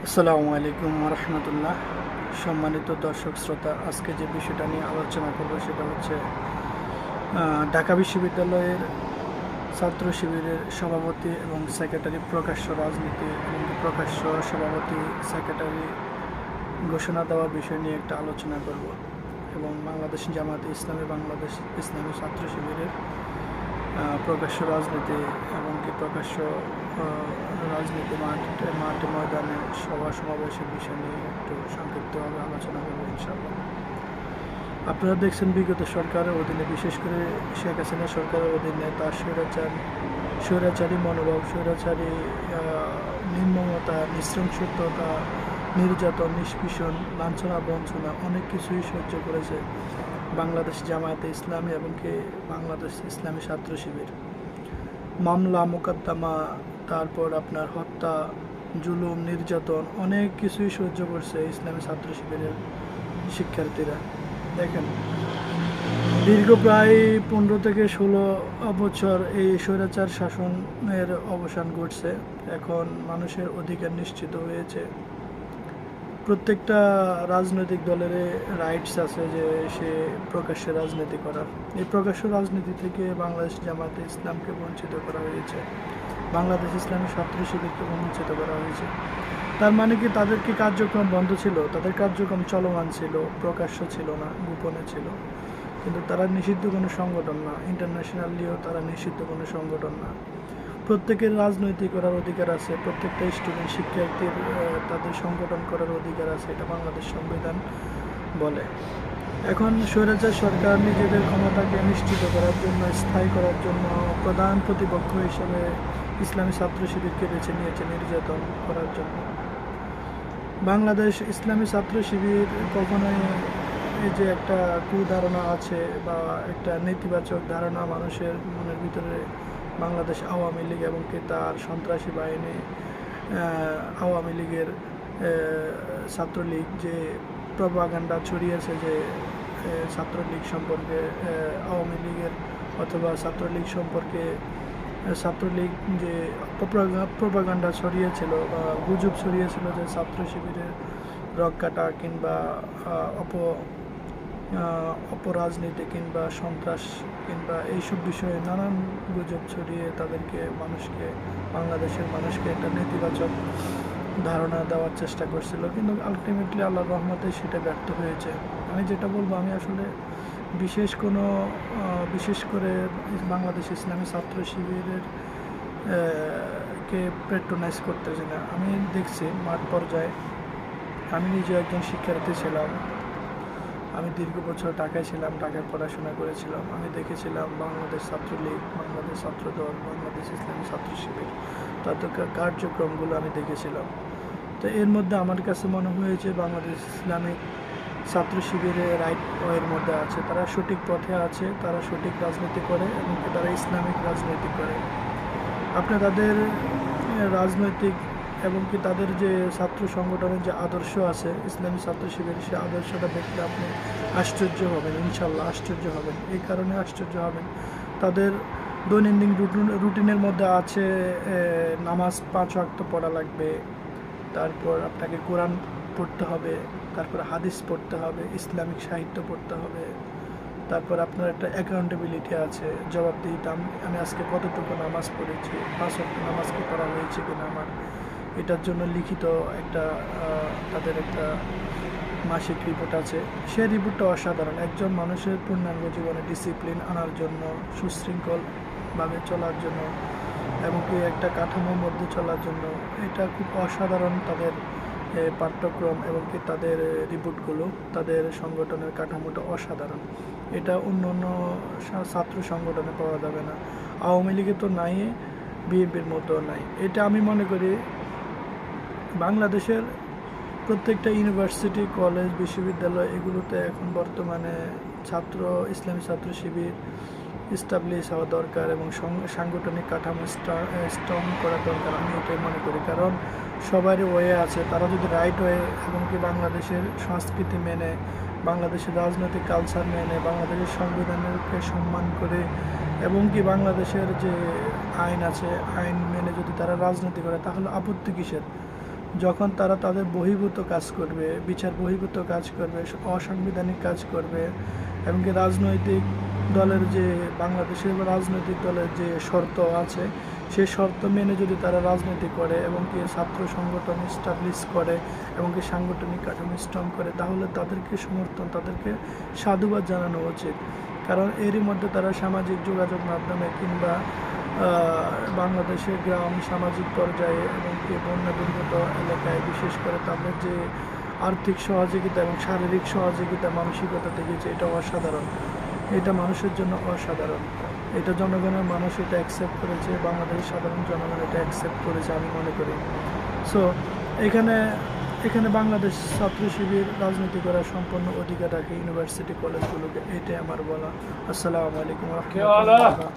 আসসালামু আলাইকুম রহমতুল্লাহ। সম্মানিত দর্শক শ্রোতা, আজকে যে বিষয়টা নিয়ে আলোচনা করব সেটা হচ্ছে ঢাকা বিশ্ববিদ্যালয়ের ছাত্র শিবিরের সভাপতি এবং সেক্রেটারি প্রকাশ্য রাজনীতি এবং প্রকাশ্য সভাপতি সেক্রেটারি ঘোষণা দেওয়ার বিষয় নিয়ে একটা আলোচনা করব এবং বাংলাদেশ জামাতে ইসলামী বাংলাদেশ ইসলামী ছাত্র শিবিরের প্রকাশ্য রাজনীতি এবং কি প্রকাশ্য রাজনীতি মাঠে ময়দানে সভা সমাবেশের বিষয় নিয়ে একটু সংক্ষিপ্তভাবে আলোচনা করবো ইনশাআল্লাহ। আপনারা দেখছেন বিগত সরকারের অধীনে, বিশেষ করে শেখ হাসিনা সরকারের অধীনে তার স্বৈরাচারী মনোভাব, স্বৈরাচারী নির্মমতা, নৃশংসতা, নির্যাতন, নিষ্পীষণ, লাঞ্ছনা বঞ্চনা অনেক কিছুই সহ্য করেছে বাংলাদেশ জামায়াতে ইসলামী এবং কি বাংলাদেশ ইসলামী ছাত্র শিবির। মামলা মোকদ্দমা, তারপর আপনার হত্যা, জুলুম, নির্যাতন অনেক কিছুই সহ্য করছে ইসলামী ছাত্র শিবিরের শিক্ষার্থীরা। দেখেন, দীর্ঘ প্রায় 15 থেকে 16 বছর এই স্বৈরাচার শাসনের অবসান ঘটছে। এখন মানুষের অধিকার নিশ্চিত হয়েছে। প্রত্যেকটা রাজনৈতিক দলের রাইটস আছে যে সে প্রকাশ্যে রাজনীতি করার। এই প্রকাশ্য রাজনীতি থেকে বাংলাদেশ জামাতে ইসলামকে বঞ্চিত করা হয়েছে, বাংলাদেশ ইসলামী ছাত্র শিবিরকে বঞ্চিত করা হয়েছে। তার মানে কি তাদের কি কার্যক্রম বন্ধ ছিল? তাদের কার্যক্রম চলমান ছিল, প্রকাশ্য ছিল না, গোপনে ছিল। কিন্তু তারা নিষিদ্ধ কোনো সংগঠন না, ইন্টারন্যাশনালিও তারা নিষিদ্ধ কোনো সংগঠন না। প্রত্যেকের রাজনৈতিক করার অধিকার আছে, প্রত্যেকটা স্টুডেন্ট শিক্ষার্থীর তাদের সংগঠন করার অধিকার আছে, এটা বাংলাদেশ সংবিধান বলে। এখন স্বৈরাচার সরকার নিজেদের ক্ষমতাকে নিশ্চিত করার জন্য, স্থায়ী করার জন্য প্রধান প্রতিপক্ষ হিসেবে ইসলামী ছাত্র শিবিরকে বেছে নিয়েছে নির্যাতন করার জন্য। বাংলাদেশ ইসলামী ছাত্র শিবির কখনোই এই যে একটা কুধারণা আছে বা একটা নেতিবাচক ধারণা মানুষের মনের ভিতরে বাংলাদেশ আওয়ামী লীগ এবং কি তার সন্ত্রাসী বাহিনী, আওয়ামী লীগের ছাত্রলীগ যে প্রপাগান্ডা ছড়িয়েছে যে ছাত্রলীগ সম্পর্কে, আওয়ামী লীগের অথবা ছাত্রলীগ সম্পর্কে ছাত্রলীগ যে প্রপাগান্ডা ছড়িয়েছিল বা গুজব ছড়িয়েছিল যে ছাত্র শিবিরের রক কাটা কিংবা অপরাজনীতি কিংবা সন্ত্রাস কিংবা এইসব বিষয়ে নানান গুজব ছড়িয়ে তাদেরকে বাংলাদেশের মানুষকে একটা নেতিবাচক ধারণা দেওয়ার চেষ্টা করছিল, কিন্তু আলটিমেটলি আল্লাহর রহমতে সেটা ব্যর্থ হয়েছে। আমি যেটা বলবো, আমি আসলে বিশেষ করে বাংলাদেশ ইসলামী ছাত্র শিবিরের কে প্যাট্রোনাইজ করতেছি না। আমি দেখছি মাঠ পর্যায়ে, আমি নিজে একজন শিক্ষার্থী ছিলাম, আমি দীর্ঘ বছর ঢাকায় ছিলাম, ঢাকায় পড়াশোনা করেছিলাম। আমি দেখেছিলাম বাংলাদেশ ছাত্রলীগ, বাংলাদেশ ছাত্রদল, বাংলাদেশ ইসলামী ছাত্র শিবির, তাদের কার্যক্রমগুলো আমি দেখেছিলাম। তো এর মধ্যে আমার কাছে মনে হয়েছে বাংলাদেশ ইসলামিক ছাত্র শিবিরে রাইট ওয়ের মধ্যে আছে, তারা সঠিক পথে আছে, তারা সঠিক রাজনীতি করে এবং তারা ইসলামিক রাজনীতি করে। আপনি তাদের রাজনৈতিক এবং কি তাদের যে ছাত্র সংগঠনের যে আদর্শ আছে ইসলামী ছাত্র শিবিরের, সেই আদর্শটা দেখলে আপনি আশ্চর্য হবেন, ইনশাল্লাহ আশ্চর্য হবেন। এই কারণে আশ্চর্য হবেন, তাদের দৈনন্দিন রুটিনের মধ্যে আছে নামাজ 5 ওয়াক্ত পড়া লাগবে, তারপর আপনাকে কোরআন পড়তে হবে, তারপর হাদিস পড়তে হবে, ইসলামিক সাহিত্য পড়তে হবে, তারপর আপনার একটা অ্যাকাউন্টেবিলিটি আছে, জবাবদিহিতা। আমি আজকে কতটুকু নামাজ পড়েছি, 5 ওয়াক্ত নামাজ কি পড়া হয়েছে কিনা আমার, এটার জন্য লিখিত একটা তাদের একটা মাসিক রিপোর্ট আছে। সেই রিপোর্টটা অসাধারণ। একজন মানুষের পূর্ণাঙ্গ জীবনে ডিসিপ্লিন আনার জন্য, সুশৃঙ্খলভাবে চলার জন্য এবং কি একটা কাঠামোর মধ্যে চলার জন্য এটা খুব অসাধারণ। তাদের পাঠ্যক্রম এবং কি তাদের রিপোর্টগুলো, তাদের সংগঠনের কাঠামোটা অসাধারণ। এটা অন্য অন্য ছাত্র সংগঠনে পাওয়া যাবে না। আওয়ামী লীগে তো নাই, বিএনপির মতো নাই। এটা আমি মনে করি বাংলাদেশের প্রত্যেকটা ইউনিভার্সিটি, কলেজ, বিশ্ববিদ্যালয় এগুলোতে এখন বর্তমানে ইসলামী ছাত্র শিবির এস্টাবলিশ হওয়া দরকার এবং সাংগঠনিক কাঠামো স্ট্রং করা দরকার, আমি এটাই মনে করি। কারণ সবারই ওয়ে আছে, তারা যদি রাইট ওয়ে এবং কি বাংলাদেশের সংস্কৃতি মেনে, বাংলাদেশের রাজনৈতিক কালচার মেনে, বাংলাদেশের সংবিধানকে সম্মান করে এবং কি বাংলাদেশের যে আইন আছে, আইন মেনে যদি তারা রাজনীতি করে তাহলে আপত্তি কিসের? যখন তারা তাদের বহির্ভূত কাজ করবে, বিচার বহির্ভূত কাজ করবে, অসাংবিধানিক কাজ করবে, এমনকি রাজনৈতিক দলের যে বাংলাদেশের রাজনৈতিক দলের যে শর্ত আছে সেই শর্ত মেনে যদি তারা রাজনীতি করে এবং কি ছাত্র সংগঠন স্টাবলিশ করে এবং কি সাংগঠনিক কাঠামো স্ট্রং করে, তাহলে তাদেরকে সমর্থন, তাদেরকে সাধুবাদ জানানো উচিত। কারণ এরই মধ্যে তারা সামাজিক যোগাযোগ মাধ্যমে কিংবা বাংলাদেশের গ্রাম সামাজিক পর্যায়ে এবং কি বন্যা দুর্গত এলাকায় বিশেষ করে তাদের যে আর্থিক সহযোগিতা এবং শারীরিক সহযোগিতা মানসিকতা দেখেছে, এটা অসাধারণ। এটা মানুষের জন্য অসাধারণ। এটা জনগণের মানুষ এটা অ্যাকসেপ্ট করেছে, বাংলাদেশের সাধারণ জনগণ এটা অ্যাকসেপ্ট করেছে আমি মনে করি। সো এখানে বাংলাদেশ ছাত্র শিবির রাজনীতি করার সম্পূর্ণ অধিকার রাখে ইউনিভার্সিটি কলেজগুলোকে, এটাই আমার বলা। আসসালামু আলাইকুম ওয়া রাহমাতুল্লাহ।